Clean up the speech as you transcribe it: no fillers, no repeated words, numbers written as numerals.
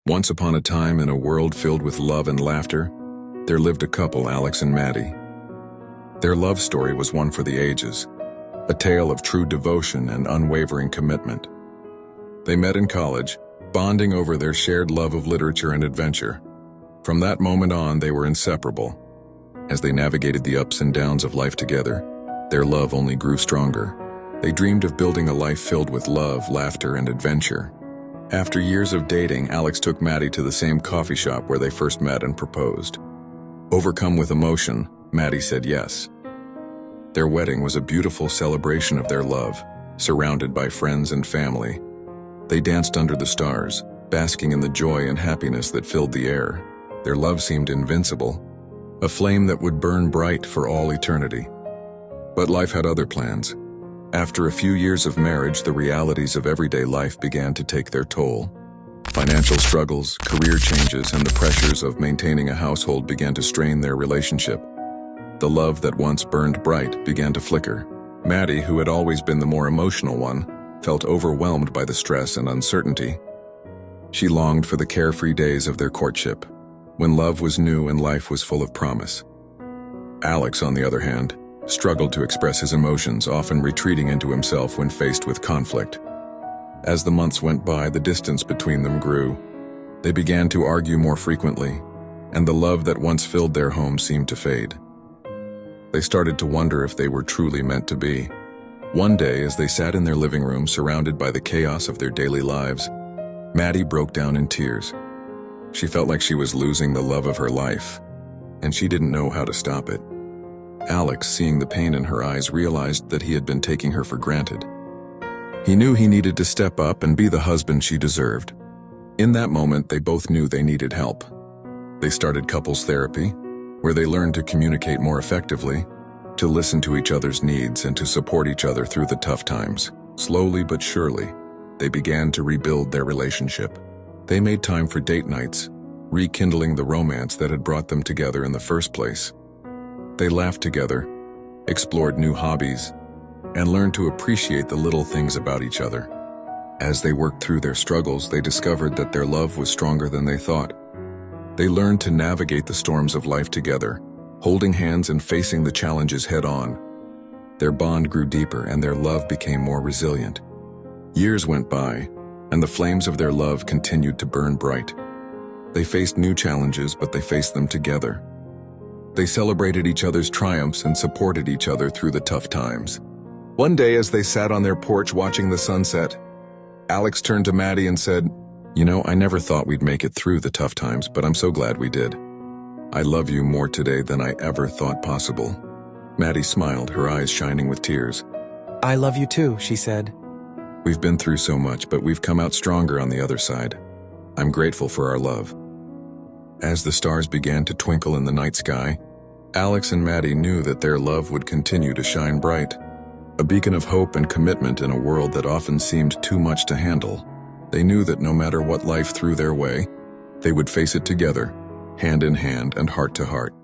Once upon a time, in a world filled with love and laughter, there lived a couple, Alex and Maddie. Their love story was one for the ages, a tale of true devotion and unwavering commitment. They met in college, bonding over their shared love of literature and adventure. From that moment on, they were inseparable. As they navigated the ups and downs of life together, their love only grew stronger. They dreamed of building a life filled with love, laughter, and adventure. After years of dating, Alex took Maddie to the same coffee shop where they first met and proposed. Overcome with emotion, Maddie said yes. Their wedding was a beautiful celebration of their love, surrounded by friends and family. They danced under the stars, basking in the joy and happiness that filled the air. Their love seemed invincible, a flame that would burn bright for all eternity. But life had other plans. After a few years of marriage, the realities of everyday life began to take their toll. Financial struggles, career changes, and the pressures of maintaining a household began to strain their relationship. The love that once burned bright began to flicker. Maddie, who had always been the more emotional one, felt overwhelmed by the stress and uncertainty. She longed for the carefree days of their courtship, when love was new and life was full of promise. Alex, on the other hand, struggled to express his emotions, often retreating into himself when faced with conflict. As the months went by, the distance between them grew. They began to argue more frequently, and the love that once filled their home seemed to fade. They started to wonder if they were truly meant to be. One day, as they sat in their living room surrounded by the chaos of their daily lives, Maddie broke down in tears. She felt like she was losing the love of her life, and she didn't know how to stop it. Alex, seeing the pain in her eyes, realized that he had been taking her for granted. He knew he needed to step up and be the husband she deserved. In that moment, they both knew they needed help. They started couples therapy, where they learned to communicate more effectively, to listen to each other's needs, and to support each other through the tough times. Slowly but surely, they began to rebuild their relationship. They made time for date nights, rekindling the romance that had brought them together in the first place. They laughed together, explored new hobbies, and learned to appreciate the little things about each other. As they worked through their struggles, they discovered that their love was stronger than they thought. They learned to navigate the storms of life together, holding hands and facing the challenges head-on. Their bond grew deeper and their love became more resilient. Years went by, and the flames of their love continued to burn bright. They faced new challenges, but they faced them together. They celebrated each other's triumphs and supported each other through the tough times. One day, as they sat on their porch watching the sunset, Alex turned to Maddie and said, "You know, I never thought we'd make it through the tough times, but I'm so glad we did. I love you more today than I ever thought possible." Maddie smiled, her eyes shining with tears. "I love you too," she said. "We've been through so much, but we've come out stronger on the other side. I'm grateful for our love." As the stars began to twinkle in the night sky, Alex and Maddie knew that their love would continue to shine bright, a beacon of hope and commitment in a world that often seemed too much to handle. They knew that no matter what life threw their way, they would face it together, hand in hand and heart to heart.